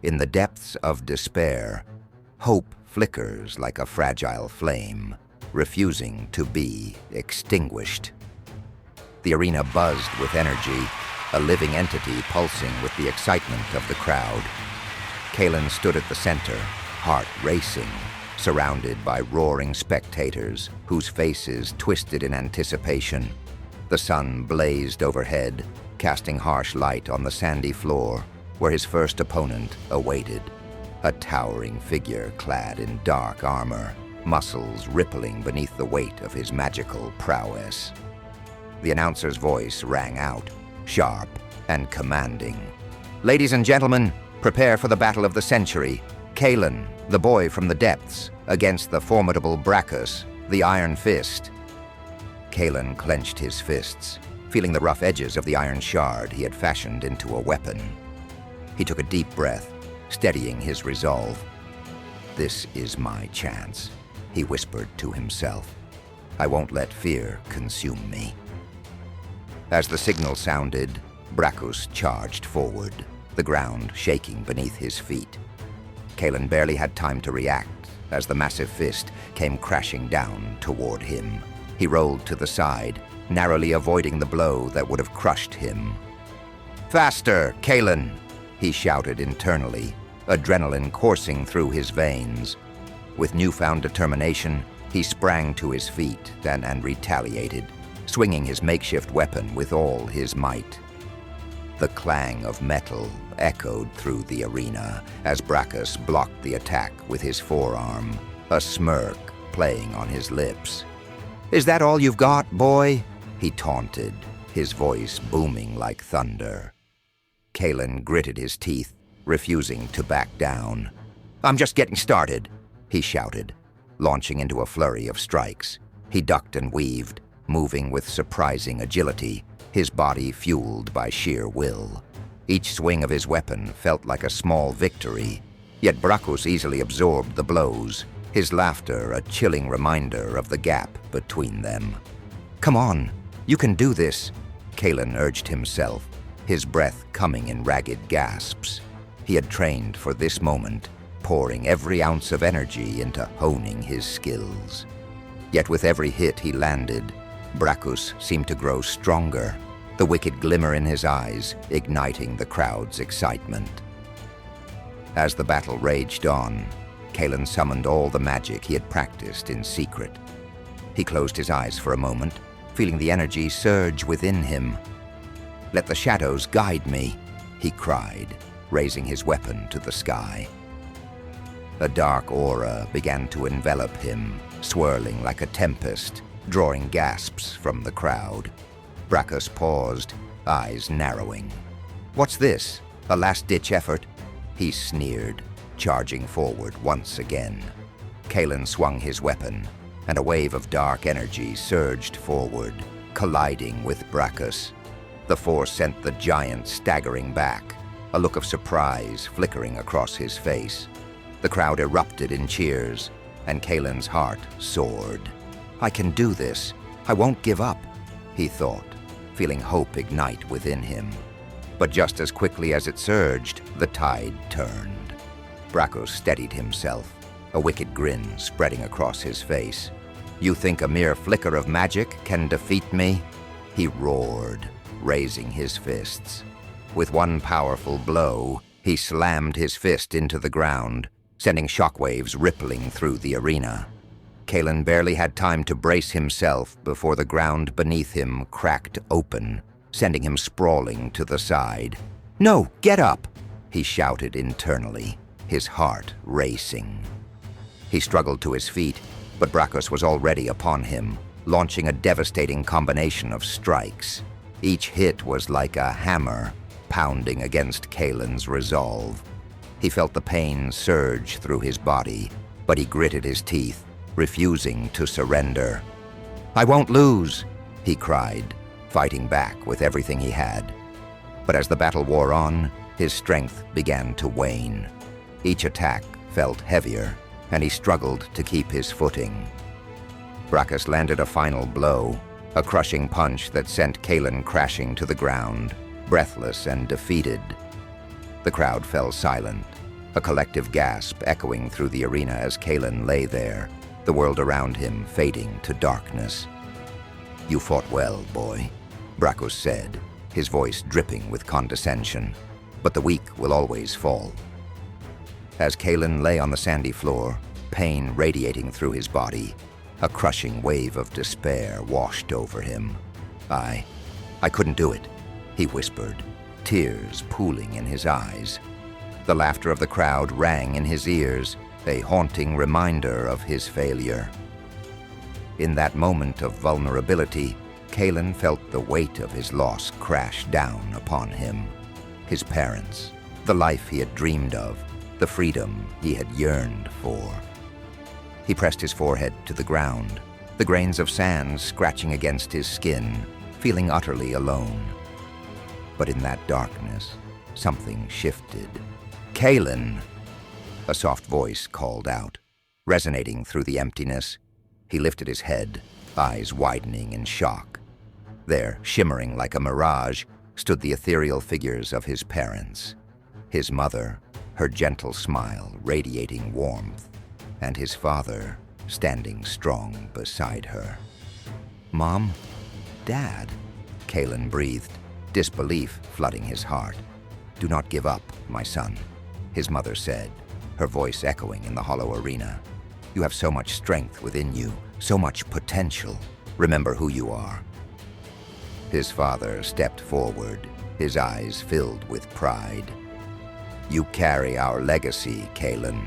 in the depths of despair, hope flickers like a fragile flame, refusing to be extinguished. The arena buzzed with energy, a living entity pulsing with the excitement of the crowd. Kaelan stood at the center, heart racing, surrounded by roaring spectators whose faces twisted in anticipation. The sun blazed overhead, casting harsh light on the sandy floor where his first opponent awaited, a towering figure clad in dark armor, muscles rippling beneath the weight of his magical prowess. The announcer's voice rang out, sharp and commanding. "Ladies and gentlemen, prepare for the battle of the century. Kaelan, the boy from the depths, against the formidable Brakkus, the Iron Fist." Kaelan clenched his fists, feeling the rough edges of the iron shard he had fashioned into a weapon. He took a deep breath, steadying his resolve. "This is my chance," he whispered to himself. "I won't let fear consume me." As the signal sounded, Brakkus charged forward, the ground shaking beneath his feet. Kaelan barely had time to react as the massive fist came crashing down toward him. He rolled to the side, narrowly avoiding the blow that would have crushed him. "Faster, Kaelan!" he shouted internally, adrenaline coursing through his veins. With newfound determination, he sprang to his feet and retaliated, swinging his makeshift weapon with all his might. The clang of metal echoed through the arena as Brakkus blocked the attack with his forearm, a smirk playing on his lips. "Is that all you've got, boy?" he taunted, his voice booming like thunder. Kaelan gritted his teeth, refusing to back down. "I'm just getting started," he shouted, launching into a flurry of strikes. He ducked and weaved, moving with surprising agility, his body fueled by sheer will. Each swing of his weapon felt like a small victory, yet Brakkus easily absorbed the blows, his laughter a chilling reminder of the gap between them. "Come on, you can do this," Kaelan urged himself, his breath coming in ragged gasps. He had trained for this moment, pouring every ounce of energy into honing his skills. Yet with every hit he landed, Brakkus seemed to grow stronger, the wicked glimmer in his eyes igniting the crowd's excitement. As the battle raged on, Kaelan summoned all the magic he had practiced in secret. He closed his eyes for a moment, feeling the energy surge within him. "Let the shadows guide me," he cried, raising his weapon to the sky. A dark aura began to envelop him, swirling like a tempest, drawing gasps from the crowd. Brakkus paused, eyes narrowing. "What's this? A last-ditch effort?" he sneered, charging forward once again. Kaelan swung his weapon, and a wave of dark energy surged forward, colliding with Brakkus. The force sent the giant staggering back, a look of surprise flickering across his face. The crowd erupted in cheers, and Kaelan's heart soared. "I can do this. I won't give up," he thought, feeling hope ignite within him. But just as quickly as it surged, the tide turned. Brakkus steadied himself, a wicked grin spreading across his face. "You think a mere flicker of magic can defeat me?" he roared, raising his fists. With one powerful blow, he slammed his fist into the ground, sending shockwaves rippling through the arena. Kaelan barely had time to brace himself before the ground beneath him cracked open, sending him sprawling to the side. "No, get up!" he shouted internally, his heart racing. He struggled to his feet, but Brakkus was already upon him, launching a devastating combination of strikes. Each hit was like a hammer, pounding against Kaelan's resolve. He felt the pain surge through his body, but he gritted his teeth, refusing to surrender. "I won't lose," he cried, fighting back with everything he had. But as the battle wore on, his strength began to wane. Each attack felt heavier, and he struggled to keep his footing. Brakkus landed a final blow, a crushing punch that sent Kaelan crashing to the ground, breathless and defeated. The crowd fell silent, a collective gasp echoing through the arena as Kaelan lay there, the world around him fading to darkness. "You fought well, boy," Brakkus said, his voice dripping with condescension. "But the weak will always fall." As Kaelan lay on the sandy floor, pain radiating through his body, a crushing wave of despair washed over him. I couldn't do it," he whispered, tears pooling in his eyes. The laughter of the crowd rang in his ears, a haunting reminder of his failure. In that moment of vulnerability, Kaelan felt the weight of his loss crash down upon him. His parents, the life he had dreamed of, the freedom he had yearned for. He pressed his forehead to the ground, the grains of sand scratching against his skin, feeling utterly alone. But in that darkness, something shifted. "Kaelan!" A soft voice called out, resonating through the emptiness. He lifted his head, eyes widening in shock. There, shimmering like a mirage, stood the ethereal figures of his parents. His mother, her gentle smile radiating warmth, and his father, standing strong beside her. "Mom? Dad?" Kaelan breathed, disbelief flooding his heart. "Do not give up, my son," his mother said, her voice echoing in the hollow arena. "You have so much strength within you, so much potential. Remember who you are." His father stepped forward, his eyes filled with pride. "You carry our legacy, Kaelan.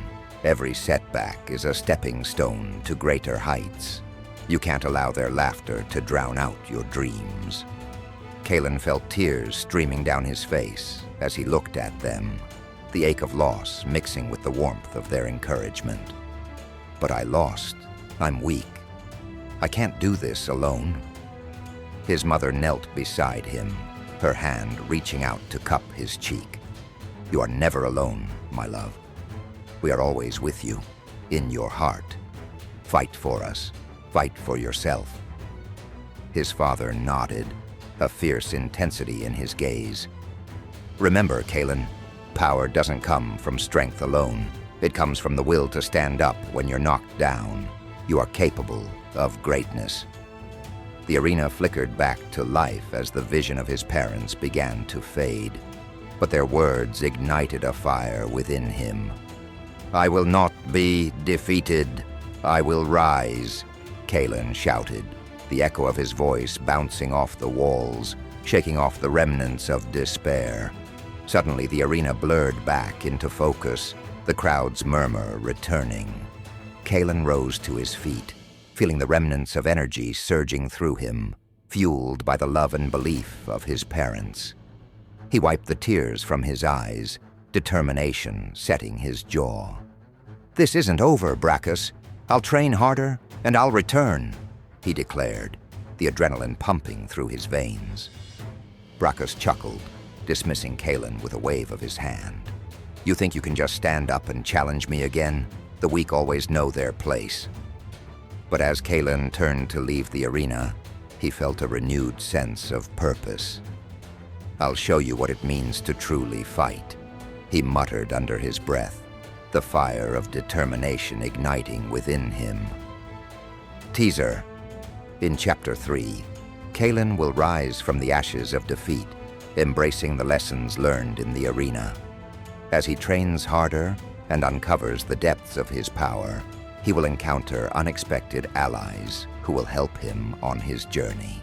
Every setback is a stepping stone to greater heights. You can't allow their laughter to drown out your dreams." Kaelan felt tears streaming down his face as he looked at them, the ache of loss mixing with the warmth of their encouragement. "But I lost. I'm weak. I can't do this alone." His mother knelt beside him, her hand reaching out to cup his cheek. "You are never alone, my love. We are always with you, in your heart. Fight for us. Fight for yourself." His father nodded, a fierce intensity in his gaze. "Remember, Kaelan, power doesn't come from strength alone. It comes from the will to stand up when you're knocked down. You are capable of greatness." The arena flickered back to life as the vision of his parents began to fade, but their words ignited a fire within him. "I will not be defeated. I will rise," Kaelan shouted, the echo of his voice bouncing off the walls, shaking off the remnants of despair. Suddenly, the arena blurred back into focus, the crowd's murmur returning. Kaelan rose to his feet, feeling the remnants of energy surging through him, fueled by the love and belief of his parents. He wiped the tears from his eyes, determination setting his jaw. "This isn't over, Brakkus. I'll train harder, and I'll return," he declared, the adrenaline pumping through his veins. Brakkus chuckled, dismissing Kaelan with a wave of his hand. "You think you can just stand up and challenge me again? The weak always know their place." But as Kaelan turned to leave the arena, he felt a renewed sense of purpose. "I'll show you what it means to truly fight," he muttered under his breath, the fire of determination igniting within him. Teaser. In Chapter 3, Kaelan will rise from the ashes of defeat, embracing the lessons learned in the arena. As he trains harder and uncovers the depths of his power, he will encounter unexpected allies who will help him on his journey.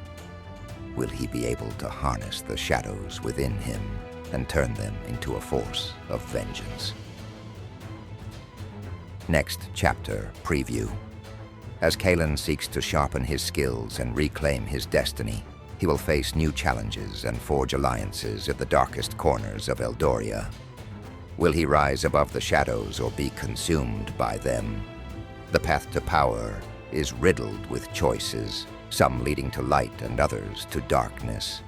Will he be able to harness the shadows within him and turn them into a force of vengeance? Next chapter preview. As Kaelan seeks to sharpen his skills and reclaim his destiny, he will face new challenges and forge alliances at the darkest corners of Eldoria. Will he rise above the shadows or be consumed by them? The path to power is riddled with choices, some leading to light and others to darkness.